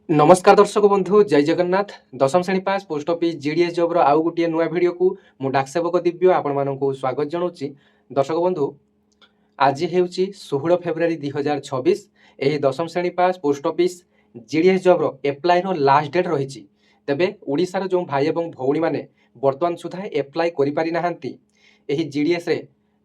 नमस्कार दर्शक बंधु जय जगन्नाथ दशम श्रेणी पास पोस्ट ऑफिस जीडीएस जॉब रो आउ गोटे नुआ वीडियो को मु डाकसेवक दिव्य आपण मानक स्वागत जनाऊँच। दर्शक बंधु आज हेउची 16 फेब्रुआरी 2026 एही दशम श्रेणी पास पोस्ट ऑफिस जीडीएस जॉब रो एप्लाई रो लास्ट डेट रही। तेबे ओडिशार जो भाई एवं भौणी माने वर्तमान सुधा एप्लाई करि पारि नाहंती एही जीडीएस रे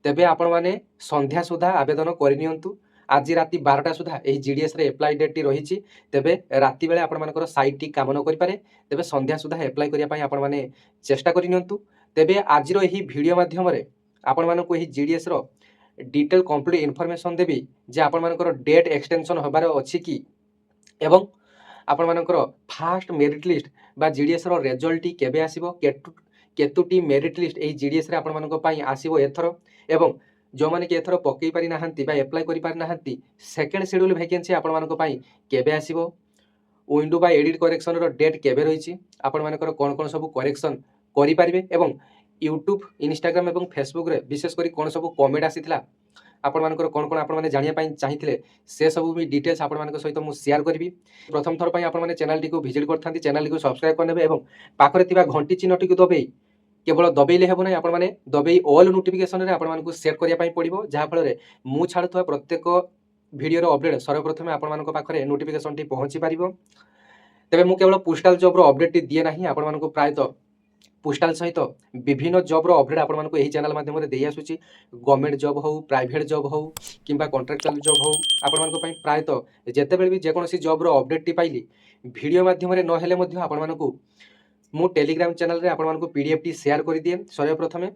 तेबे आपण माने संध्या सुधा आवेदन करिनियंतु। आज राति 12टा सुधा एही जीडीएस रे एप्लाई डेट टी रही। तेबे राति बेले आपण मानकर साइट टी काम न करि पारे। तेबे संध्या सुधा एप्लाई करिया पई आपण माने चेष्टा करिनियंतु। तेबे आजिरो एही वीडियो माध्यम रे आपण मानकु एही जीडीएस रो डिटेल कंप्लीट इनफॉरमेशन देबी जे आपण मानकर डेट एक्सटेंशन होबार अछि कि एवं आपण मानकर फास्ट मेरिट लिस्ट बा जीडीएस रो रिजल्ट टी केबे आसीबो केतुटी मेरिट लिस्ट एही जीडीएस रे आपण मानक पई आसीबो एथरो एवं जो माने कि एथरो पकई पारि नाहंती बा एप्लाई करि पारि नाहंती सेकंड शेड्यूल वैकेंसी आपण मानक पई केबे आसीबो विंडो बा एडिट करेक्शन रो डेट केबे रहिछि आपण मानकर कोन कोन सब करेक्शन करि पारिबे एवं यूट्यूब इंस्टाग्राम एवं फेसबुक रे विशेष करी कोन सब कमेंट आसीथिला आपण मानकर कोन कोन आपण माने जानिया पई चाहिथिले से सब भी डिटेल्स आपण मानक सहित मु शेयर करबी। प्रथम थर पई आपण माने चैनल टी को विजिट करथांती चैनल को सब्सक्राइब करनेबे एवं पाखरे थिबा घंटी चिन्ह टी को दबेई केवल दबेइले हेबो नै आपण माने दबेई ऑल नोटिफिकेशन रे आपण मानक सेट करिया पई पड़िबो जहा फल रे मु छाडुथवा प्रत्येक वीडियो रो अपडेट सर्वप्रथमे आपण मानक पाखरे नोटिफिकेशन टी पहुंची पारिबो। तेबे मु केवल पोस्टल जॉब रो अपडेट टी दिए नाही आपण मानक प्रायत पोस्टाल सहित विभिन्न जॉब रो अपडेट आपण मानक एही चैनल माध्यम रे देई आसुची। गवर्नमेंट जॉब हो प्राइवेट जॉब हो किंबा कॉन्ट्रैक्चुअल जॉब हो आपण मानक पई प्रायत जेते बेले भी जे कोनोसी जॉब रो अपडेट टी पाइली वीडियो माध्यम रे न हेले मध्ये आपण मानक मु टेलीग्राम चैनल रे आपण मानक पीडीएफ टी शेयर करि दिए सर्वप्रथमे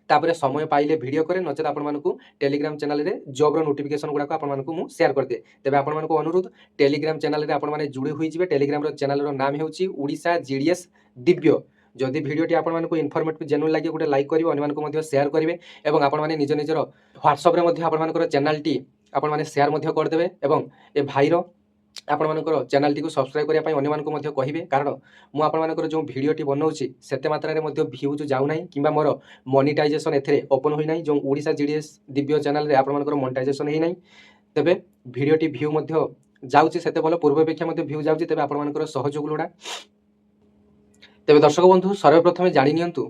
तापरे समय पाइले वीडियो करे नचेत आपण मानक टेलीग्राम चैनल रे जॉब रो नोटिफिकेशन गुडा आपण मानक मु शेयर कर दिए। तेबे आपण मानक अनुरोध टेलीग्राम चैनल रे आपण माने जुड़ी होई जिवे। टेलीग्राम रो चैनल रो नाम हेउची ओडिशा जीडीएस दिव्य। जदि वीडियोटी आपण मानक इनफॉर्मेटिव जेन्युइन लागि गोटे लाइक करिवे अन्य मानक मध्ये शेयर करिवे एवं आपण माने निज निजर व्हाट्सएप रे मध्ये आपण मानकर चैनल टी आपण माने शेयर मध्ये कर देबे एवं ए भाई रो आपण मानकर चैनल टी को सब्सक्राइब करिया पई अन्य मानक मध्ये कहिवे कारण मु आपण मानकर जो वीडियो टी बनौची सेते मात्रा रे मध्ये व्यूज जाउ नाही किंबा मोर मोनेटाइजेशन एथरे ओपन होई नाही जो ओडिशा जीडीएस दिव्य चैनल रे आपण मानकर मोनेटाइजेशन हेई नाही। तेबे वीडियो टी व्यू मध्ये जाउची सेते भलो पूर्व अपेक्षा मध्ये व्यू जाउची तेबे आपण मानकर सहयोग लोडा। तेबे दर्शक बंधु सर्वप्रथमे जानि नियंतु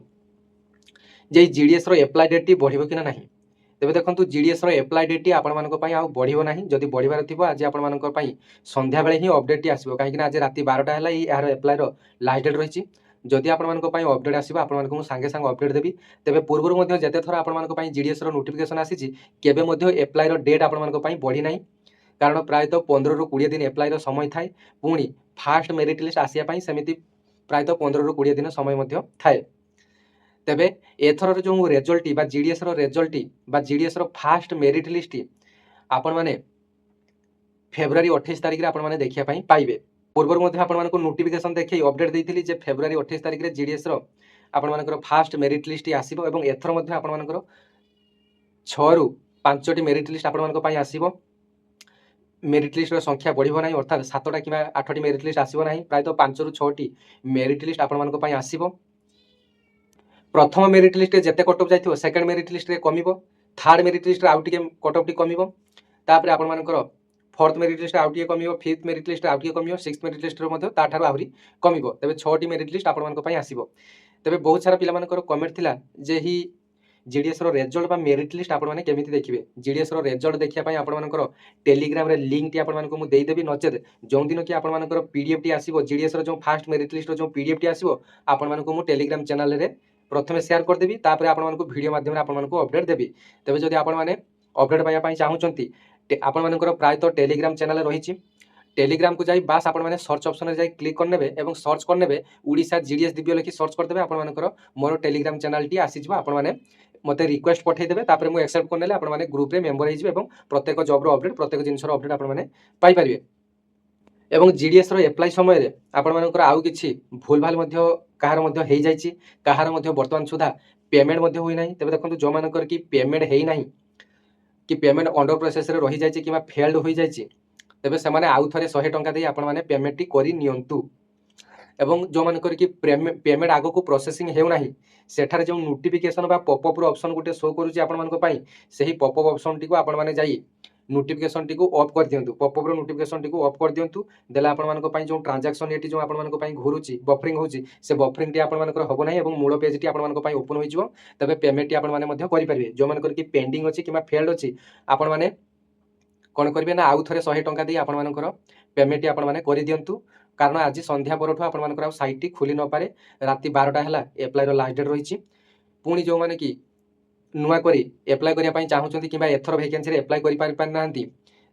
जे जीडीएस रो एप्लाई डेट टी बढ़िबो कि नाही। तेबे देखंतु जीडीएस रो एप्लाई डेट टी आपण मानक पई आ बढ़िबो नाही। जदि बढ़िबार थिबो आज आपण मानक पई संध्या बेले ही अपडेट टी आसीबो काहे कि आज राति 12टा हला ई यार एप्लाई रो लास्ट डेट रहिछि। जदि आपण मानक पई अपडेट आसीबो आपण मानक मु संगे संग अपडेट देबी। तेबे पूर्वरु मध्ये जते थरा आपण मानक पई जीडीएस रो नोटिफिकेशन आसीछि केबे मध्ये एप्लाई रो डेट आपण मानक पई बढ़ी नाही कारण प्रायत 15 रु 20 दिन एप्लाई रो समय थाए पुणी फास्ट मेरिट लिस्ट आसिया पई समिति प्रायत 15 रु 20 दिन समय मध्ये थाए। तेबे एथर जो रिजल्ट बा जीडीएस रो रिजल्ट बा जीडीएस रो फास्ट मेरिट लिस्ट आपण माने फेब्रुआरी 28 तारिख रे आपण माने देखिया पई पाइबे। पूर्वर मध्ये आपण मानको नोटिफिकेशन देखै अपडेट देइथिली जे फेब्रुआरी 28 तारिख रे जीडीएस रो आपण मानकर फास्ट मेरिट लिस्ट आसीबो एवं एथर मध्ये आपण मानकर 6 रु 5 टी मेरिट लिस्ट आपण मानको पई आसीबो। मेरिट लिस्ट रो संख्या बढ़िबो नाही अर्थात 7टा किबा 8टी मेरिट लिस्ट आसीबो नाही प्रायत 5 रु 6 टी मेरिट लिस्ट आपण मानको पई आसीबो। प्रथम मेरिट लिस्ट रे जते कट ऑफ जाइथिबो सेकंड मेरिट लिस्ट रे कमिबो थर्ड मेरिट लिस्ट रे आउट टिके कट ऑफ टी कमिबो तापरे आपण मानकर फोर्थ मेरिट लिस्ट आउट टिके कमिबो फिफ्थ मेरिट लिस्ट आउट टिके कमिबो सिक्स्थ मेरिट लिस्ट रो मध्ये ता थारो आहुरी कमिबो। तेबे 6 टी मेरिट लिस्ट आपण मानको पई आसीबो। तेबे बहुत सारा पिला मानकर कमेंट थिला जे ही जीडीएस रो रिजल्ट बा मेरिट लिस्ट आपण माने केमिति देखिबे। जीडीएस रो रिजल्ट देखिया पई आपण मानकर टेलीग्राम रे लिंक टी आपण मानको मु देई देबी नचेत जों दिन कि आपण मानकर पीडीएफ टी आसीबो जीडीएस रो जो फास्ट मेरिट लिस्ट रो जो पीडीएफ टी आसीबो आपण मानको मु टेलीग्राम चैनल रे प्रथमे शेयर कर देबी तापरे आपण मानको वीडियो माध्यम रे आपण मानको अपडेट देबी। तबे जदि आपण माने अपडेट पाया पई चाहउचंती आपण मानकर प्रायत टेलीग्राम चैनल रहिछि टेलीग्राम को जाई बास आपण माने सर्च ऑप्शन रे जाई क्लिक करनेबे एवं सर्च करनेबे ओडिशा जीडीएस दिव्य लिखि सर्च कर देबे आपण मानकर मोर टेलीग्राम चैनल टी आसी जिवो। आपण माने मते रिक्वेस्ट पठै देबे तापरे मु एक्सेप्ट करनेले आपण माने ग्रुप रे मेंबर हे जिवे एवं प्रत्येक जॉब रो अपडेट प्रत्येक जिंस रो अपडेट आपण माने पाई परिबे। एवं जीडीएस रो एप्लाई समय रे आपण मानकर आउ किछि भूल भाल मध्ये कहार मध्ये हेई जाइछि कहार मध्ये वर्तमान सुधा पेमेंट मध्ये होई नाही। तबे देखंतु जो मानकर की पेमेंट हेई नाही कि पेमेंट अंडर प्रोसेस रे रही जाइछि किबा फेल्ड होई जाइछि तेबे से माने आउ थरे 100 टंका देई आपण माने पेमेंट टी करि नियंतु। एवं जो मानकर की पेमेंट आगो को प्रोसेसिंग हेउ नाही सेठारे जो नोटिफिकेशन बा पॉपअप रो ऑप्शन गुटे शो करूछि आपण मानको पई सेही पॉपअप ऑप्शन टी को आपण माने जाई नोटिफिकेशन टी ऑफ कर दियंतु पॉपअप रो नोटिफिकेशन टी ऑफ कर दियंतु देला आपण मानको पई जो ट्रांजैक्शन एटी जो आपण मानको पई घुरुची बफरिंग होची से बफरिंग टी आपण मानकर हबो नाही एवं मूल पेज टी आपण मानको पई ओपन होई जिवो तबे पेमेंट टी आपण माने मध्य करि परिबे जो मानकर की पेंडिंग अछि किबा फेल्ड अछि आपण माने कोन करिवे ना आउ थरे 100 टंका दे आपण मानकर पेमेंट टी आपण माने करि दियंतु कारण आज संध्या परठु आपण मानकर साइट टी खुली न पारे राति 12टा हला एप्लाई रो लास्ट डेट रहिछि पुणी जो माने की नुआ करी एप्लाई करिया पई चाहुचंती किबा एथर वैकेंसी रे एप्लाई करि पार नांती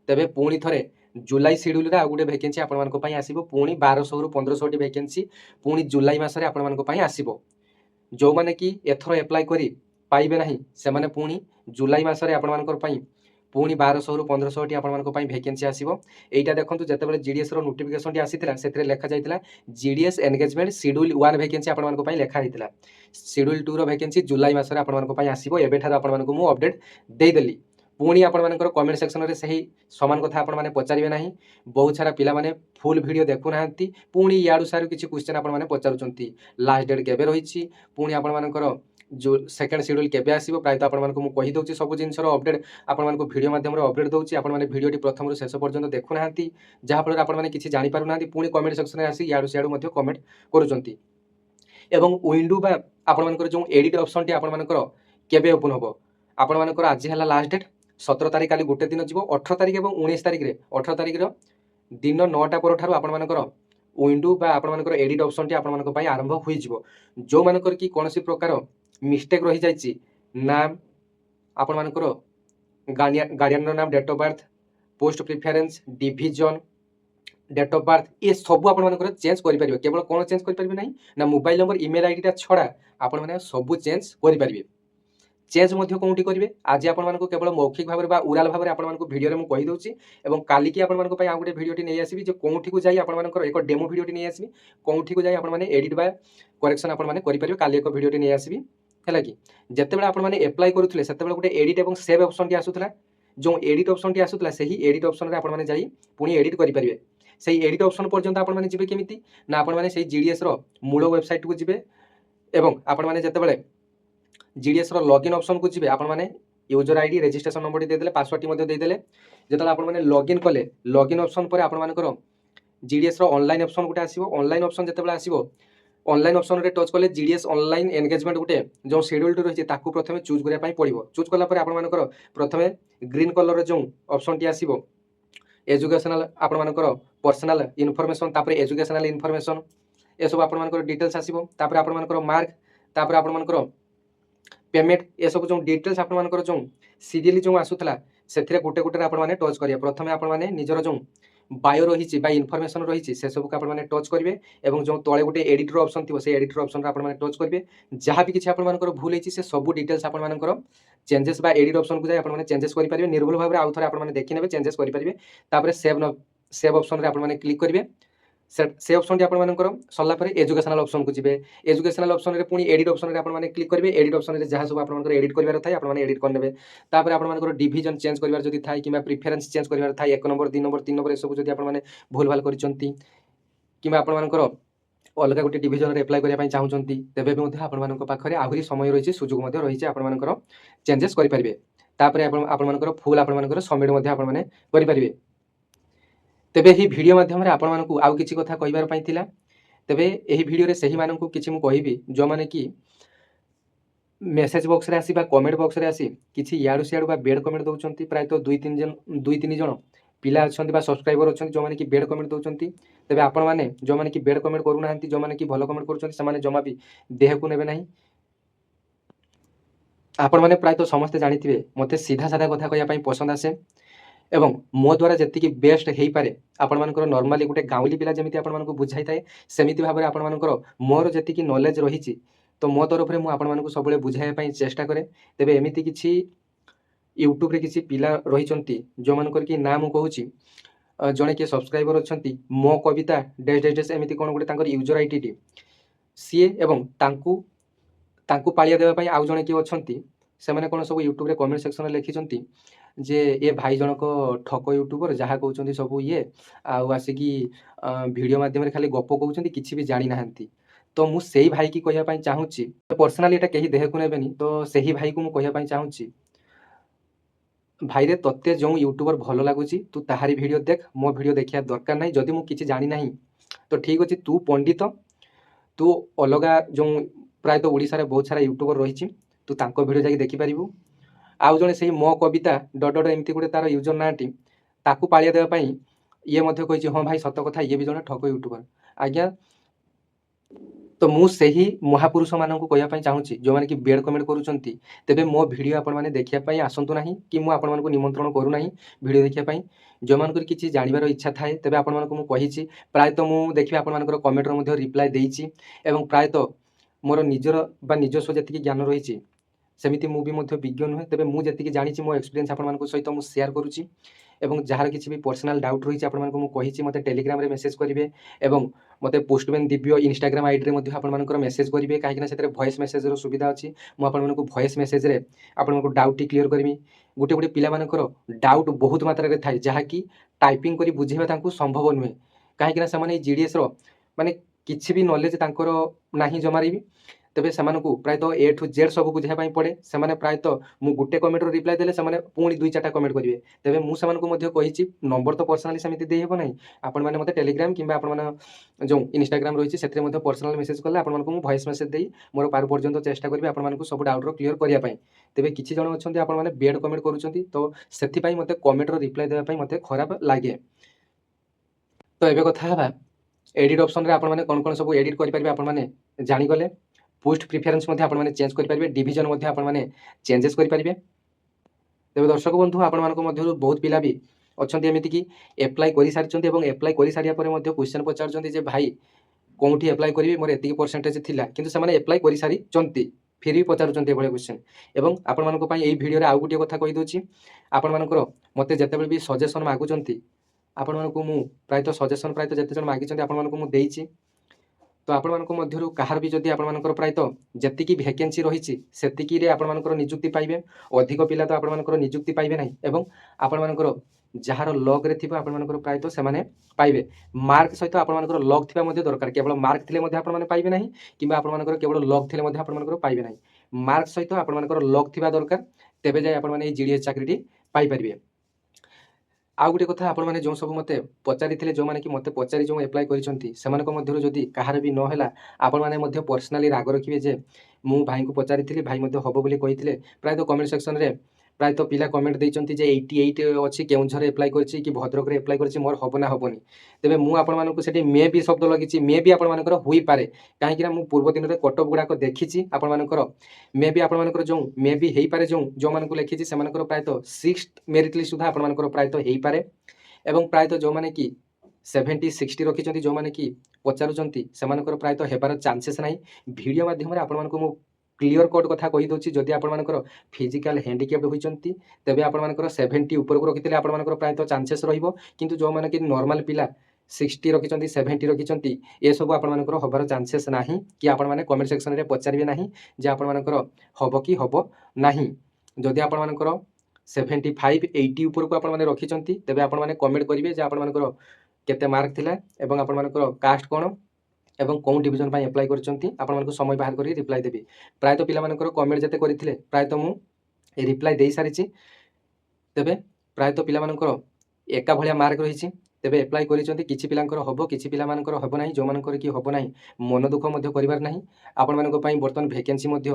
तेबे पुणी थरे जुलाई शेड्यूल रे आ गुटे वैकेंसी आपण मानको पई आसीबो पुणी 1200 रु 1500 टी वैकेंसी पुणी जुलाई मास रे आपण मानको पई आसीबो जो माने की एथर एप्लाई करी पाइबे नाही से माने पुणी जुलाई मास रे आपण मानकर पई पुणी 1200 रु 1500 टी आपण मानको पई वैकेंसी आसीबो एटा देखंतु जेतेबेले जीडीएस रो नोटिफिकेशन टी आसीथिला सेथरे लेखा जायतिला जीडीएस एंगेजमेंट शेड्यूल 1 वैकेंसी आपण मानको पई लेखा हितला शेड्यूल 2 रो वैकेंसी जुलाई मास रे आपण मानको पई आसीबो एबे थारा आपण मानको मु अपडेट देई देली पुणी आपण मानकर कमेंट सेक्शन रे सही समान कथा आपण माने पचारिबे नाही बहुत सारा पिला माने फुल वीडियो देखु नाहंती पुणी याडू सारू किछि क्वेश्चन आपण माने पचारुचंती लास्ट डेट केबे रहिछि पुणी आपण मानकर जो सेकंड शेड्यूल केबे आसीबो प्रायत आपण मानको मु कहि दउछि सब जिंसर अपडेट आपण मानको वीडियो माध्यम रे अपडेट दउछि आपण माने वीडियो टी प्रथम रु शेष पर्यंत देखु नाहंती जहा फल आपण माने किछि जानि पारु नाहंती पुणी कमेंट सेक्शन रे आसी याडू सियाडू मध्ये कमेंट करूचंती एवं विंडो बा आपण मानकर जो एडिट ऑप्शन टी आपण मानकर केबे ओपन होबो आपण मानकर आज हला लास्ट डेट 17 तारिख काली गोटे दिन जीवो 18 तारिख एवं 19 तारिख रे 18 तारिख रो दिन 9टा पर ठारू आपण मानकर विंडो बा आपण मानकर एडिट ऑप्शन टी आपण मानकर पई आरंभ होई जिवो जो मानकर की कोनोसी प्रकार मिस्टेक रही जाइछि नाम आपण मानकर गार्डियन नाम date of birth post preference division date of birth ये सब आपण मानकर चेंज करि परिबे केवल कोन चेंज करि परिबे नाही ना मोबाइल नंबर ईमेल आईडी ता छडा आपण माने सब चेंज करि परिबे चेंज मध्य कोउटी करिवे आज आपण मानको केवल मौखिक भाबरे बा उराल भाबरे आपण मानको वीडियो रे मु कहि दउची एवं काली की आपण मानको पई आ गुटे वीडियो टी नै आसीबी जे कोउठी को जाई आपण मानकर एक डेमो वीडियो टी नै आसीबी कोउठी को जाई आपण माने एडिट बा करेक्शन आपण माने करि परिबे काली एक वीडियो टी नै आसीबी हैला कि जत्ते बेला आपण माने अप्लाई करूथले सेते बेला गुटे एडिट एवं सेव ऑप्शन टी आसुथला जो एडिट ऑप्शन टी आसुथला सही एडिट ऑप्शन रे आपण माने जाई पुनी एडिट करि परिबे सही एडिट ऑप्शन पर्यंत आपण माने जिबे केमिति ना आपण माने सही जीडीएस रो मूल वेबसाइट को जिबे एवं आपण माने जत्ते बेले जीडीएस रो लॉगिन ऑप्शन को जिबे आपण माने यूजर आईडी रजिस्ट्रेशन नंबर दे देले पासवर्ड टी मध्ये दे देले जेतला आपण माने लॉगिन कले लॉगिन ऑप्शन पर आपण मानकर जीडीएस रो ऑनलाइन ऑप्शन गुटे आसीबो ऑनलाइन ऑप्शन जत्ते बेले आसीबो ऑनलाइन ऑप्शन रे टच कले जीडीएस ऑनलाइन एंगेजमेंट गुटे जो शेड्यूल टी रहिछि ताकू प्रथमे चूज करिया पई पड़िबो चूज कला पर आपण मानकर प्रथमे ग्रीन कलर रे जो ऑप्शन टी आसीबो एजुकेशनल आपण मानकर पर्सनल इन्फॉर्मेशन तापर एजुकेशनल इन्फॉर्मेशन ए सब आपण मानकर डिटेल्स आसीबो तापर आपण मानकर मार्क तापर आपण मानकर पेमेंट ये सब जो डिटेल्स आपण मानकर जो सीरियली जो आसुथला सेथिरे गुटे गुटे आपण माने टच करिया प्रथमे आपण माने निजर जो बायो रहिछि बा इन्फॉर्मेशन रहिछि से सब को आपण माने टच करिवे एवं जो तळे गुटे एडिटर ऑप्शन थिबो से एडिटर ऑप्शन रा आपण माने टच करिवे जहा भी किछि आपण मानकर भूल हेछि से सब डिटेल्स आपण मानकर चेंजेस बा एडिट ऑप्शन को जाय आपण माने चेंजेस करि परिवे निर्भुल भाबरे आउ थरे आपण माने देखि नेबे चेंजेस करि परिवे तापर सेव ऑप्शन रे आपण माने क्लिक करिवे से ऑप्शन टी आपण मानकर सल्ला पर एजुकेशनल ऑप्शन को जिबे एजुकेशनल ऑप्शन रे पुनी एडिट ऑप्शन रे आपण माने क्लिक करिवे एडिट ऑप्शन रे जहा सब आपण मानकर एडिट करिवार थाय आपण माने एडिट कर नेबे तापर आपण मानकर डिवीजन चेंज करिवार जदी थाय किबा प्रेफरेंस चेंज करिवार थाय 1 नंबर 2 नंबर 3 नंबर ए सब जदी आपण माने भूल भाल करिसंती किबा आपण मानकर अलगा गुटे डिवीजन रे अप्लाई करिया पई चाहुचंती तेबे भी मध्ये आपण मानकर पाखरे आहुरी समय रहिछि सुযোଗ मध्ये रहिछि आपण मानकर चेंजेस करि परिबे तापर आपण मानकर फुल आपण मानकर सबमिट मध्ये आपण माने करि परिबे तेबे ही वीडियो माध्यम रे आपण मानकु आउ किछि कथा कहिबार पई थिला तेबे एही वीडियो रे सही मानकु किछि मु कहिबी जो माने कि मेसेज बॉक्स रे आसी बा कमेंट बॉक्स रे आसी किछि याडू सियाडू बा बेड कमेंट दउचंती प्राय तो 2-3 जन पिला अछंती बा सब्सक्राइबर अछंती जो माने कि बेड कमेंट दउचंती तेबे आपण माने जो माने कि बेड कमेंट करू नाहंती जो माने कि भलो कमेंट करूचंती से माने जमा भी देह को नेबे नाही आपण माने प्राय तो समस्त जानिथिबे मते सीधा साधा कथा कहया पई पसंद आसे एवं मो द्वारा जति बेस्ट हो पारे आपण मानकर नॉर्मली गोटे गाउली पिला जमिति आपण मानकु बुझाई थाए सेमिति भाबरे आपण मानकर मोर जति नॉलेज रहिछि तो मो तरफ रे मु आपण मानकु सबले बुझाइया पई चेष्टा करे तेबे एमिति किछि यूट्यूब रे किछि पिला रहिचंती जो मानकर कि नाम कहूछि जणे के सब्सक्राइबर अछंती मो कविता डेस डेस डेस एमिति कोन गोटे तांकर यूजर आईडी टी सीए एवं तांकु पालिया देबा पई आउ जणे के अछंती से माने कोन सब यूट्यूब रे कमेंट सेक्शन रे लिखिचंती जे ये भाई जनक ठक यूट्यूबर जहाँ कहते सब ये आसिकी वीडियो माध्यम रे खाली गप कहते किसी भी जानी नाहंती तो मु सेही भाई की कहया पई चाहूची पर्सनली एटा कहीं देह को नेबेनी तो सेही भाई को मु कहया पई चाहूची ଭାଇରେ ତତେ ଯେଉଁ ୟୁଟ୍ୟୁବର ଭଲ ଲାଗୁଛି ତୁ ତାହାରି ଭିଡ଼ିଓ ଦେଖ, ମୋ ଭିଡ଼ିଓ ଦେଖିବା ଦରକାର ନାହିଁ। ଯଦି ମୁଁ କିଛି ଜାଣି ନାହିଁ ତ ଠିକ୍ ଅଛି, ତୁ ପଣ୍ଡିତ, ତୁ ଅଲଗା ଯେଉଁ ପ୍ରାୟତଃ ଓଡ଼ିଶାରେ ବହୁତ ସାରା ୟୁଟ୍ୟୁବର ରହିଛି, ତୁ ତାଙ୍କ ଭିଡ଼ିଓ ଯାଇକି ଦେଖିପାରିବୁ। ଆଉ ଜଣେ ସେଇ ମୋ କବିତା ଡଡ ଏମିତି ଗୋଟେ ତାର ୟୁଜର ନାଁଟି, ତାକୁ ପାଳିଆ ଦେବା ପାଇଁ ଇଏ ମଧ୍ୟ କହିଛି ହଁ ଭାଇ ସତ କଥା, ଇଏ ବି ଜଣେ ଠକ ୟୁଟ୍ୟୁବର। ଆଜ୍ଞା, ତ ମୁଁ ସେହି ମହାପୁରୁଷମାନଙ୍କୁ କହିବା ପାଇଁ ଚାହୁଁଛି ଯେଉଁମାନେ କି ବେଡ଼ କମେଣ୍ଟ କରୁଛନ୍ତି, ତେବେ ମୋ ଭିଡ଼ିଓ ଆପଣମାନେ ଦେଖିବା ପାଇଁ ଆସନ୍ତୁ ନାହିଁ, କି ମୁଁ ଆପଣମାନଙ୍କୁ ନିମନ୍ତ୍ରଣ କରୁନାହିଁ ଭିଡ଼ିଓ ଦେଖିବା ପାଇଁ। ଯେଉଁମାନଙ୍କର କିଛି ଜାଣିବାର ଇଚ୍ଛା ଥାଏ ତେବେ ଆପଣମାନଙ୍କୁ ମୁଁ କହିଛି, ପ୍ରାୟତଃ ମୁଁ ଦେଖିବି ଆପଣମାନଙ୍କର କମେଣ୍ଟର ମଧ୍ୟ ରିପ୍ଲାଏ ଦେଇଛି, ଏବଂ ପ୍ରାୟତଃ ମୋର ନିଜର ବା ନିଜସ୍ୱ ଯେତିକି ଜ୍ଞାନ ରହିଛି ସେମିତି ମୁଁ ବି ମଧ୍ୟ ବିଜ୍ଞ ନୁହେଁ, ତେବେ ମୁଁ ଯେତିକି ଜାଣିଛି ମୋ ଏକ୍ସପିରିଏନ୍ସ ଆପଣମାନଙ୍କ ସହିତ ମୁଁ ସେୟାର କରୁଛି। ଏବଂ ଯାହାର କିଛି ବି ପର୍ସନାଲ ଡାଉଟ୍ ରହିଛି ଆପଣମାନଙ୍କୁ ମୁଁ କହିଛି ମୋତେ ଟେଲିଗ୍ରାମରେ ମେସେଜ୍ କରିବେ, ଏବଂ ମୋତେ ପୋଷ୍ଟମ୍ୟାନ୍ ଦିବ୍ୟ ଇନଷ୍ଟାଗ୍ରାମ ଆଇଡ଼ିରେ ମଧ୍ୟ ଆପଣମାନଙ୍କର ମେସେଜ୍ କରିବେ, କାହିଁକିନା ସେଥିରେ ଭଏସ୍ ମେସେଜ୍ର ସୁବିଧା ଅଛି। ମୁଁ ଆପଣମାନଙ୍କୁ ଭଏସ୍ ମେସେଜ୍ରେ ଆପଣଙ୍କ ଡାଉଟ୍ଟି କ୍ଲିୟର କରିବି। ଗୋଟେ ପିଲାମାନଙ୍କର ଡାଉଟ୍ ବହୁତ ମାତ୍ରାରେ ଥାଏ, ଯାହାକି ଟାଇପିଂ କରି ବୁଝେଇବା ତାଙ୍କୁ ସମ୍ଭବ ନୁହେଁ, କାହିଁକିନା ସେମାନେ ଏଇ ଜିଡ଼ିଏସ୍ର ମାନେ କିଛି ବି ନଲେଜ ତାଙ୍କର ନାହିଁ ଜମାରେ ବି। ତେବେ ସେମାନଙ୍କୁ ପ୍ରାୟତଃ A to Z ସବୁ ବୁଝାଇବା ପାଇଁ ପଡ଼େ। ସେମାନେ ପ୍ରାୟତଃ ମୁଁ ଗୋଟେ କମେଣ୍ଟର ରିପ୍ଲାଏ ଦେଲେ ସେମାନେ ପୁଣି 2-4ଟା କମେଣ୍ଟ କରିବେ। ତେବେ ମୁଁ ସେମାନଙ୍କୁ ମଧ୍ୟ କହିଛି, ନମ୍ବର ତ ପର୍ସନାଲି ସେମିତି ଦେଇହେବ ନାହିଁ, ଆପଣମାନେ ମୋତେ ଟେଲିଗ୍ରାମ କିମ୍ବା ଆପଣମାନେ ଯେଉଁ ଇନଷ୍ଟାଗ୍ରାମ ରହିଛି ସେଥିରେ ମଧ୍ୟ ପର୍ସନାଲ ମେସେଜ୍ କଲେ ଆପଣମାନଙ୍କୁ ମୁଁ ଭଏସ୍ ମେସେଜ୍ ଦେଇ ମୋର ପାରୁ ପର୍ଯ୍ୟନ୍ତ ଚେଷ୍ଟା କରିବି ଆପଣମାନଙ୍କୁ ସବୁ ଡାଉଟ୍ର କ୍ଲିୟର କରିବା ପାଇଁ। ତେବେ କିଛି ଜଣ ଅଛନ୍ତି ଆପଣମାନେ ବେଡ଼ କମେଣ୍ଟ କରୁଛନ୍ତି, ତ ସେଥିପାଇଁ ମୋତେ କମେଣ୍ଟର ରିପ୍ଲାଏ ଦେବା ପାଇଁ ମୋତେ ଖରାପ ଲାଗେ। ତ ଏବେ କଥା ହେବା ଏଡ଼ିଟ୍ ଅପସନ୍ରେ ଆପଣମାନେ କ'ଣ କ'ଣ ସବୁ ଏଡ଼ିଟ୍ କରିପାରିବେ ଆପଣମାନେ ଜାଣିଗଲେ। পোস্ট প্রিফরেন্স মধ্যে আপনার চেঞ্জ করে পারবে, ডিভিজন মধ্যে আপনার চেঞ্জেস করে পারবে। তবে দর্শক বন্ধু আপনার মধ্যে বহুত পিলা বি অনেক এমিতিকি এপ্লাই করে সারি এবং এপ্লাই করে সারা পরে কোশ্চেন পচারুচ্ছেন যে ভাই কোটি এপ্লাই করবি, মোর এত পরসেন্টেজ লা, কিন্তু সে এপ্লাই করে সারি ফির বি পচারুচ্ছেন এভাবে কোশ্চেন। এবং আপনার এই ভিডিওরে আউ গোটিয়ে কথা কইদেছি, আপনার মতো যেতবে বি সজেসন মাগুচার আপনার প্রায়তঃ সজেসন প্রায়তঃ যেতে জন মাগিছেন আপনার দেইছি। তো ଆପଣମାନଙ୍କ ମଧ୍ୟରୁ କାହାର ବି ଯଦି ଆପଣମାନଙ୍କର ପ୍ରାୟତଃ ଯେତିକି ଭ୍ୟାକେନ୍ସି ରହିଛି ସେତିକିରେ ଆପଣମାନଙ୍କର ନିଯୁକ୍ତି ପାଇବେ, ଅଧିକ ପିଲା ତ ଆପଣମାନଙ୍କର ନିଯୁକ୍ତି ପାଇବେ ନାହିଁ। ଏବଂ ଆପଣମାନଙ୍କର ଯାହାର ଲକ୍ରେ ଥିବ ଆପଣମାନଙ୍କର ପ୍ରାୟତଃ ସେମାନେ ପାଇବେ। ମାର୍କ ସହିତ ଆପଣମାନଙ୍କର ଲକ୍ ଥିବା ମଧ୍ୟ ଦରକାର, କେବଳ ମାର୍କ ଥିଲେ ମଧ୍ୟ ଆପଣମାନେ ପାଇବେ ନାହିଁ, କିମ୍ବା ଆପଣମାନଙ୍କର କେବଳ ଲକ୍ ଥିଲେ ମଧ୍ୟ ଆପଣମାନଙ୍କର ପାଇବେ ନାହିଁ। ମାର୍କ ସହିତ ଆପଣମାନଙ୍କର ଲକ୍ ଥିବା ଦରକାର, ତେବେ ଯାଇ ଆପଣମାନେ এই ଜିଡ଼ିଏସ୍ ଚାକିରିଟି ପାଇପାରିବେ। ଆଉ ଗୋଟେ କଥା, ଆପଣମାନେ ଯେଉଁ ସବୁ ମୋତେ ପଚାରିଥିଲେ, ଯେଉଁମାନେ କି ମୋତେ ପଚାରି ଯେଉଁ ଆପ୍ଲାଏ କରିଛନ୍ତି ସେମାନଙ୍କ ମଧ୍ୟରୁ ଯଦି କାହାର ବି ନ ହେଲା, ଆପଣମାନେ ମଧ୍ୟ ପର୍ସନାଲି ରାଗ ରଖିବେ ଯେ ମୁଁ ଭାଇଙ୍କୁ ପଚାରିଥିଲି, ଭାଇ ମଧ୍ୟ ହେବ ବୋଲି କହିଥିଲେ। ପ୍ରାୟତଃ କମେଣ୍ଟ ସେକ୍ସନରେ ପ୍ରାୟତଃ ପିଲା କମେଣ୍ଟ ଦେଇଛନ୍ତି ଯେ 88 ଅଛି, କେଉଁଝରରେ ଆପ୍ଲାଏ କରିଛି କି ଭଦ୍ରକରେ ଆପ୍ଲାଏ କରିଛି, ମୋର ହେବ ନା ହେବନି। ତେବେ ମୁଁ ଆପଣମାନଙ୍କୁ ସେଠି ମେ ବି ଶବ୍ଦ ଲଗିଛି, ମେ ବି ଆପଣମାନଙ୍କର ହୋଇପାରେ, କାହିଁକିନା ମୁଁ ପୂର୍ବ ଦିନରେ କଟଅଫ୍ ଗୁଡ଼ାକ ଦେଖିଛି ଆପଣମାନଙ୍କର। ମେ ବି ଆପଣମାନଙ୍କର ଯେଉଁ ମେ ବି ହେଇପାରେ, ଯେଉଁମାନଙ୍କୁ ଲେଖିଛି ସେମାନଙ୍କର ପ୍ରାୟତଃ 6th ମେରିଟ୍ ଲିଷ୍ଟ ସୁଦ୍ଧା ଆପଣମାନଙ୍କର ପ୍ରାୟତଃ ହେଇପାରେ। ଏବଂ ପ୍ରାୟତଃ ଯେଉଁମାନେ କି 70-60 ରଖିଛନ୍ତି, ଯେଉଁମାନେ କି ପଚାରୁଛନ୍ତି ସେମାନଙ୍କର ପ୍ରାୟତଃ ହେବାର ଚାନ୍ସେସ୍ ନାହିଁ। ଭିଡ଼ିଓ ମାଧ୍ୟମରେ ଆପଣମାନଙ୍କୁ ମୁଁ କ୍ଲିୟର କଟ୍ କଥା କହିଦେଉଛି, ଯଦି ଆପଣମାନଙ୍କର ଫିଜିକାଲ ହ୍ୟାଣ୍ଡିକ୍ୟାପ୍ଟ ହୋଇଛନ୍ତି ତେବେ ଆପଣମାନଙ୍କର 70 ଉପରକୁ ରଖିଥିଲେ ଆପଣମାନଙ୍କର ପ୍ରାୟତଃ ଚାନ୍ସେସ୍ ରହିବ। କିନ୍ତୁ ଯେଉଁମାନେ କି ନର୍ମାଲ ପିଲା 60 ରଖିଛନ୍ତି, 70 ରଖିଛନ୍ତି, ଏସବୁ ଆପଣମାନଙ୍କର ହେବାର ଚାନ୍ସେସ୍ ନାହିଁ, କି ଆପଣମାନେ କମେଣ୍ଟ ସେକ୍ସନରେ ପଚାରିବେ ନାହିଁ ଯେ ଆପଣମାନଙ୍କର ହେବ କି ହେବ ନାହିଁ। ଯଦି ଆପଣମାନଙ୍କର 75-80 ଉପରକୁ ଆପଣମାନେ ରଖିଛନ୍ତି ତେବେ ଆପଣମାନେ କମେଣ୍ଟ କରିବେ ଯେ ଆପଣମାନଙ୍କର କେତେ ମାର୍କ ଥିଲା ଏବଂ ଆପଣମାନଙ୍କର କାଷ୍ଟ କ'ଣ ଏବଂ କେଉଁ ଡିଭିଜନ ପାଇଁ ଆପ୍ଲାଏ କରିଛନ୍ତି, ଆପଣମାନଙ୍କୁ ସମୟ ବାହାର କରି ରିପ୍ଲାଏ ଦେବି। ପ୍ରାୟତଃ ପିଲାମାନଙ୍କର କମେଣ୍ଟ ଯେତେ କରିଥିଲେ ପ୍ରାୟତଃ ମୁଁ ରିପ୍ଲାଏ ଦେଇସାରିଛି। ତେବେ ପ୍ରାୟତଃ ପିଲାମାନଙ୍କର ଏକା ଭଳିଆ ମାର୍କ ରହିଛି, ତେବେ ଆପ୍ଲାଏ କରିଛନ୍ତି। କିଛି ପିଲାଙ୍କର ହେବ, କିଛି ପିଲାମାନଙ୍କର ହେବ ନାହିଁ। ଯେଉଁମାନଙ୍କର କି ହେବ ନାହିଁ ମନ ଦୁଃଖ ମଧ୍ୟ କରିବାର ନାହିଁ। ଆପଣମାନଙ୍କ ପାଇଁ ବର୍ତ୍ତମାନ ଭ୍ୟାକେନ୍ସି ମଧ୍ୟ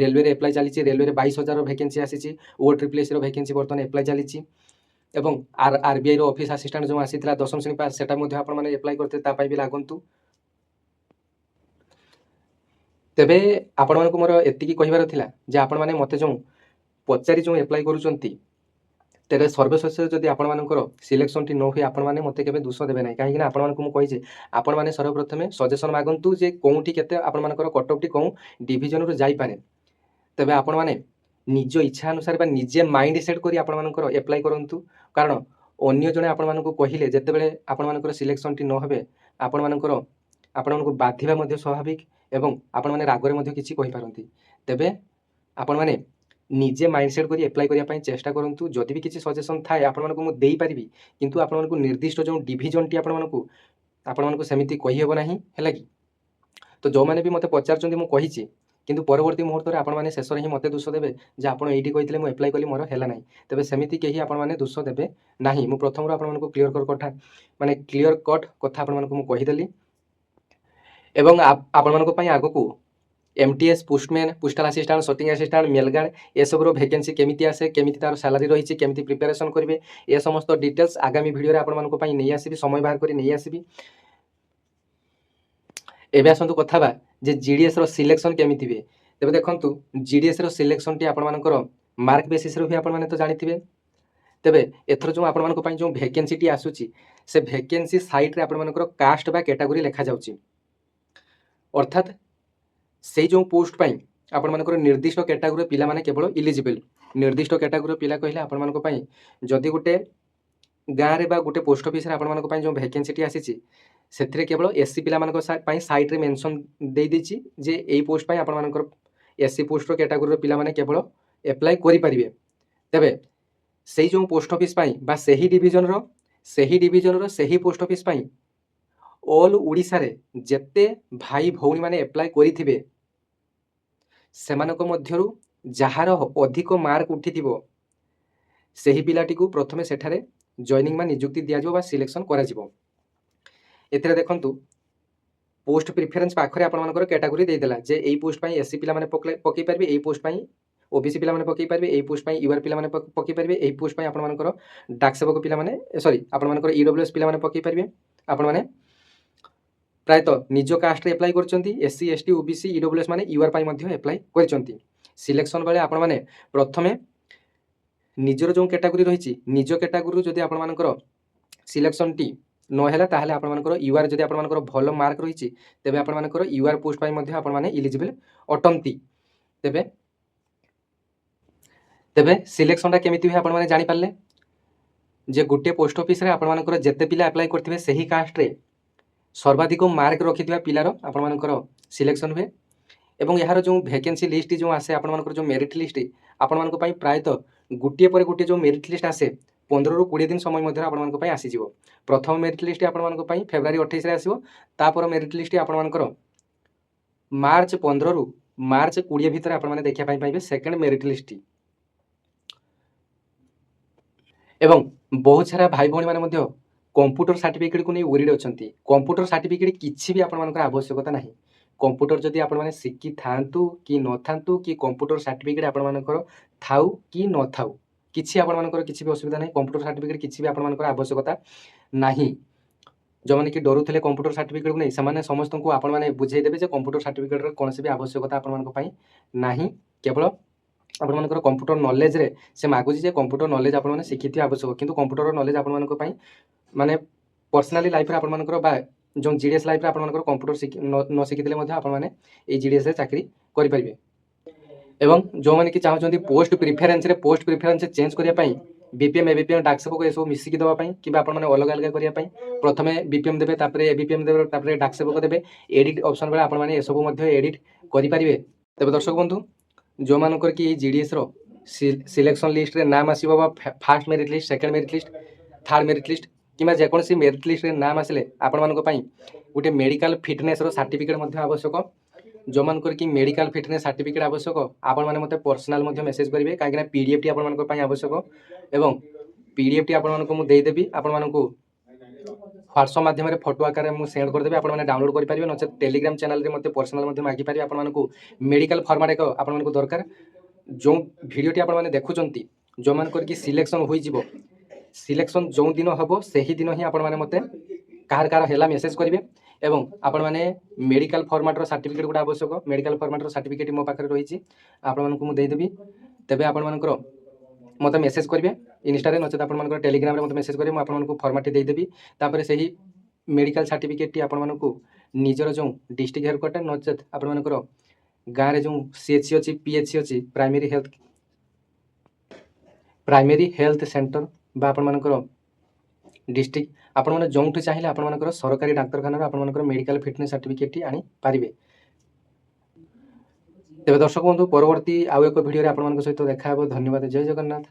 ରେଲୱେରେ ଆପ୍ଲାଏ ଚାଲିଛି। ରେଲୱେରେ 22,000ର ଭ୍ୟାକେନ୍ସି ଆସିଛି। OSSSର ଭ୍ୟାକେନ୍ସି ବର୍ତ୍ତମାନ ଆପ୍ଲାଏ ଚାଲିଛି। ଏବଂ RBIର ଅଫିସ୍ ଆସିଷ୍ଟାଣ୍ଟ ଯେଉଁ ଆସିଥିଲା 10ମ ଶ୍ରେଣୀ ପାସ୍, ସେଟା ମଧ୍ୟ ଆପଣମାନେ ଆପ୍ଲାଏ କରିଥିଲେ, ତା ପାଇଁ ବି ଲାଗନ୍ତୁ। ତେବେ ଆପଣମାନଙ୍କୁ ମୋର ଏତିକି କହିବାର ଥିଲା ଯେ ଆପଣମାନେ ମୋତେ ଯେଉଁ ପଚାରି ଯେଉଁ ଆପ୍ଲାଏ କରୁଛନ୍ତି, ତେବେ ସର୍ବଶେଷରେ ଯଦି ଆପଣମାନଙ୍କର ସିଲେକ୍ସନଟି ନ ହୁଏ ଆପଣମାନେ ମୋତେ କେବେ ଦୋଷ ଦେବେ ନାହିଁ, କାହିଁକିନା ଆପଣମାନଙ୍କୁ ମୁଁ କହିଛି ଆପଣମାନେ ସର୍ବପ୍ରଥମେ ସଜେସନ୍ ମାଗନ୍ତୁ ଯେ କେଉଁଠି କେତେ ଆପଣମାନଙ୍କର କଟଅଫ୍ଟି କେଉଁ ଡିଭିଜନରୁ ଯାଇପାରେ। ତେବେ ଆପଣମାନେ ନିଜ ଇଚ୍ଛା ଅନୁସାରେ ବା ନିଜେ ମାଇଣ୍ଡ ସେଟ୍ କରି ଆପଣମାନଙ୍କର ଆପ୍ଲାଏ କରନ୍ତୁ, କାରଣ ଅନ୍ୟ ଜଣେ ଆପଣମାନଙ୍କୁ କହିଲେ ଯେତେବେଳେ ଆପଣମାନଙ୍କର ସିଲେକ୍ସନଟି ନ ହେବେ ଆପଣମାନଙ୍କୁ ବାଧିବା ମଧ୍ୟ ସ୍ୱାଭାବିକ ଏବଂ ଆପଣମାନେ ରାଗରେ ମଧ୍ୟ କିଛି କହିପାରନ୍ତି। ତେବେ ଆପଣମାନେ ନିଜେ ମାଇଣ୍ଡ ସେଟ୍ କରି ଆପ୍ଲାଏ କରିବା ପାଇଁ ଚେଷ୍ଟା କରନ୍ତୁ। ଯଦି ବି କିଛି ସଜେସନ୍ ଥାଏ ଆପଣମାନଙ୍କୁ ମୁଁ ଦେଇପାରିବି, କିନ୍ତୁ ଆପଣମାନଙ୍କୁ ନିର୍ଦ୍ଦିଷ୍ଟ ଯେଉଁ ଡିଭିଜନଟି ଆପଣମାନଙ୍କୁ ସେମିତି କହିହେବ ନାହିଁ, ହେଲା କି। ତ ଯେଉଁମାନେ ବି ମୋତେ ପଚାରୁଛନ୍ତି ମୁଁ କହିଛି କିନ୍ତୁ ପରବର୍ତ୍ତୀ ମୁହୂର୍ତ୍ତରେ ଆପଣମାନେ ଶେଷରେ ହିଁ ମୋତେ ଦୋଷ ଦେବେ ଯେ ଆପଣ ଏଇଠି କହିଥିଲେ ମୁଁ ଆପ୍ଲାଏ କଲି ମୋର ହେଲା ନାହିଁ। ତେବେ ସେମିତି କେହି ଆପଣମାନେ ଦୋଷ ଦେବେ ନାହିଁ। ମୁଁ ପ୍ରଥମରୁ ଆପଣମାନଙ୍କୁ କ୍ଲିଅର କଟ୍ କଥା ଆପଣମାନଙ୍କୁ ମୁଁ କହିଦେଲି। ଏବଂ ଆପଣମାନଙ୍କ ପାଇଁ ଆଗକୁ MTS, postman, postal assistant, sorting assistant, mail guard एसबूर भैकेंसी केमिति आसे, केमिति तार सैलरी रही, केमिति प्रिपेरेसन करेंगे, ए समस्त डिटेल्स आगामी वीडियो आपंपाई नहीं आसबि, समय बाहर कर नहीं आसबि। एबे आसतु कथा जे जीडीएस रो सिलेक्शन केमिति हुए। तेबे देखंतु जीडीएस रो सिलेक्शन टी आपनकर मार्क बेसिस रो भी आपन तो जानिथिबे। तेबे एथर जो आपनकर पई जो भैकेंसी टी आसुची से भैकेंसी साइट रे आपनकर कास्ट बा कैटेगरी लिखा जाउची, अर्थात से जो पोस्ट पाई आपनकर निर्दिष्ट कैटेगरी पिला माने केवल इलिजिबल। निर्दिष्ट कैटेगरी पिला कहले आपनकर पई जदि गोटे गाँव रे बा गोटे पोस्ट ऑफिस रे आपनकर पई जो भैकेंसी टी आसीची सेथिरे केवल एससी पिला मानकर पई साइट रे मेंशन दे दिची जे एई पोस्ट पाई आपनकर एससी पोस्ट रो कैटेगरी रो पिला माने केवल अप्लाई करि परिबे। तबे सेही जो पोस्ट ऑफिस पाई बा सेही डिवीजन रो सेही पोस्ट ऑफिस पाई ऑल ओडिशा रे जेते भाई भौणी माने अप्लाई करिथिबे सेमानको मध्यरु जहार अधिक मार्क उठिथिबो सेही पिलाटी को प्रथमे सेठारे जॉइनिंग मा नियुक्ति दिया जो बा सिलेक्शन करा जिवो। एथिरे देखंतु पोस्ट प्रिफरेंस पाखरे आपनकर कैटेगरी दे देला जे एई पोस्ट पाई एससी पिला माने पकई परबे, एई पोस्ट पाई ओबीसी पिला माने पकई परबे, एई पोस्ट पाई यूआर पिला माने पकई परबे, एई पोस्ट पाई आपनकर डाक सेवक पिला माने सॉरी आपनकर ईडब्ल्यूएस पिला माने पकई परबे। आपण माने प्रायतः निज कास्ट रे अप्लाई करचंती, एससी एसटी ओबीसी ईडब्ल्यूएस माने यूआर पाई मध्ये अप्लाई करचंती। सिलेक्शन बेले आपण माने प्रथमे निजर जो कैटेगरी रही निज कैटेगरी जदि आपनकर सिलेक्शन टी न हैला ताहले आपनकर यूआर जदि आपनकर भल मार्क रही तेबे आपनकर यूआर पोस्ट पाई मध्ये आपण माने इलिजिबल अटंती। तेबे तेबे सिलेक्शन टा केमिति हुए आपण माने जानि पारले जे गोटे पोस्ट ऑफिस रे आपनकर जेते पिला अप्लाई करथिबे सही कास्ट रे सर्वाधिक मार्क रखिथिबा पिलार आपनकर सिलेक्शन हुए। एवं यार जो वैकेंसी लिस्ट जो आसे आपनकर जो मेरिट लिस्ट आपनकर पई प्रायतः गुटिए पर गुटिए जो मेरिट लिस्ट आसे 15 रु 20 दिन समय मध्य आपनकर पई आसी जिवो। प्रथम मेरिट लिस्ट आपनकर पई फेब्रुआरी 28 रे आसीबो, तापर मेरिट लिस्ट आपनकर मार्च 15 रु मार्च 20 भितर आपन माने देखिया पई पाइबे सेकंड मेरिट लिस्ट। एवं बहुत सारा भाई भौणी माने मध्य कंप्यूटर सर्टिफिकेट को नहीं वरीड अछंती। कंप्यूटर सर्टिफिकेट किछि भी आपनकर आवश्यकता नाही। कंप्यूटर जदि आपण माने शिखि थांतु कि न थांतु कि कंप्यूटर सर्टिफिकेट आपण मानकर थाउ कि न थाउ किछि आपण मानकर किछि भी असुविधा नाही। कंप्यूटर सर्टिफिकेट किछि भी आपण मानकर आवश्यकता नाही। जो माने कि डरुथिले कंप्यूटर सर्टिफिकेट को नहीं समाने समस्त को आपण माने बुझाई देबे जे कंप्यूटर सर्टिफिकेट रे कोनसे भी आवश्यकता आपण मानक पई नाही। केवल आपण मानकर कंप्यूटर नॉलेज रे से मागुची जे कंप्यूटर नॉलेज आपण माने शिखिथि आवश्यक, किंतु कंप्यूटर नॉलेज आपण मानक पई माने पर्सनली लाइफ रे आपण मानकर बा जो जीडीएस लाइफ रे आपण मानकर कंप्यूटर न शिखिथिले मध्ये आपण माने ए जीडीएस रे चाकरी करि परिबे। एवं जो माने कि चाहउछन्ती पोस्ट प्रिफरेंस चेंज करिया पई बीपीएम एबीपीएम डाक सेवक ए सब मिसिकी दवा पई कि आपण माने अलग अलग करिया पई प्रथमे बीपीएम देबे, तापरे एबीपीएम देबे, तापरे डाक सेवक देबे। एडिट ऑप्शन बेले आपण माने ए सब मध्ये एडिट करि परिबे। तबे दर्शक बंधु जो मानकर कि जीडीएस रो सिलेक्शन लिस्ट रे नाम आसीबो बा first merit list, second merit list, third merit list किबा जे कोनसी मेरिट लिस्ट रे नाम आसले आपण मानक पई गोटे मेडिकल फिटनेस रो सर्टिफिकेट मध्ये आवश्यक। जो मानकर कि मेडिकल फिटनेस सर्टिफिकेट आवश्यक आपण माने मते पर्सनल मध्ये मेसेज करिवे, काहे कि पीडीएफ टी आपण मानक पई आवश्यक। एवं पीडीएफ टी आपण मानक मु देई देबी, आपण मानक व्हाट्सएप माध्यम रे फोटो आकार मु सेंड कर देबे, आपण माने डाउनलोड करि परिबे। नचे टेलीग्राम चैनल रे मते पर्सनल मध्ये मागी परिबे। आपण मानक मेडिकल फॉर्मेट एक आपण मानक दरकार। जो वीडियो टी आपण माने देखुचंती जो मानकर कि सिलेक्शन होई जिवो, सिलेक्शन जो दिन हबो सेही दिन ही आपण माने मते कार कार हेला मेसेज करिवे। एवं आपण माने मेडिकल फॉर्मेट रो सर्टिफिकेट गुडा आवश्यक। मेडिकल फॉर्मेट रो सर्टिफिकेट मो पाखरे रहिछि, आपण मानकु मु देई देबी। तबे आपण मानकर मते मेसेज करिवे इंस्टा रे, नचेत आपण मानकर टेलीग्राम रे मते मेसेज करिवे। मु आपण मानकु फॉर्मेट देई देबी। तापर सेही मेडिकल सर्टिफिकेट टी आपण मानकु निजर जो डिस्ट्रिक्ट हेडक्वार्टर नचेत आपण मानकर गाँ रे जो सीएचसी अछि, पीएचसी अछि, प्राइमरी हेल्थ सेंटर बा आपण मानकर डिस्ट्रिक्ट आपण माने जोंठु चाहिए आपण मानकर सरकारी डाक्तरखाना आपण मानकर मेडिकल फिटनेस सर्टिफिकेट टी आनी पारिबे। तेबे दर्शक बंधु परवर्ती आउ एक वीडियो रे आपण मानक सहित देखा हेबो। धन्यवाद। जय जगन्नाथ।